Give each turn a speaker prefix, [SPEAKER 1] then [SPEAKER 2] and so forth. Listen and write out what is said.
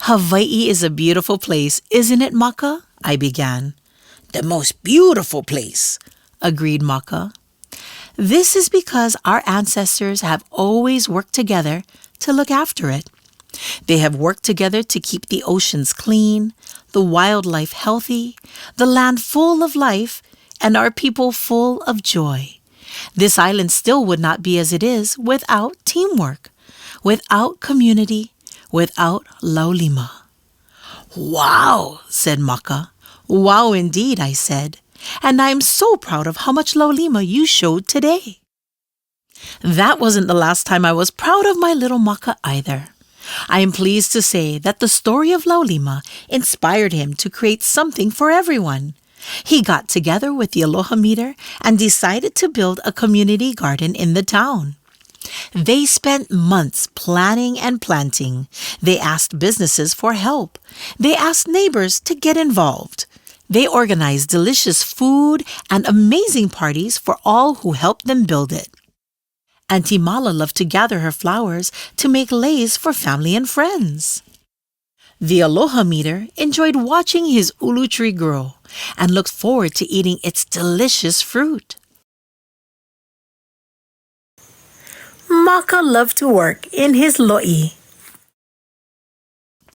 [SPEAKER 1] Hawaii is a beautiful place, isn't it, Maka? I began.
[SPEAKER 2] The most beautiful place,
[SPEAKER 1] agreed Maka. This is because our ancestors have always worked together to look after it. They have worked together to keep the oceans clean, the wildlife healthy, the land full of life, and our people full of joy. This island still would not be as it is without teamwork, without community, without Laulima.
[SPEAKER 2] Wow,
[SPEAKER 1] said Maka. Wow indeed, I said. And I am so proud of how much Laulima you showed today. That wasn't the last time I was proud of my little Maka either. I am pleased to say that the story of Laulima inspired him to create something for everyone. He got together with the Aloha Meter and decided to build a community garden in the town. They spent months planning and planting. They asked businesses for help. They asked neighbors to get involved. They organized delicious food and amazing parties for all who helped them build it. Aunty Mala loved to gather her flowers to make leis for family and friends. The Aloha Meter enjoyed watching his ulu tree grow and looked forward to eating its delicious fruit. Maka loved to work in his lo'i.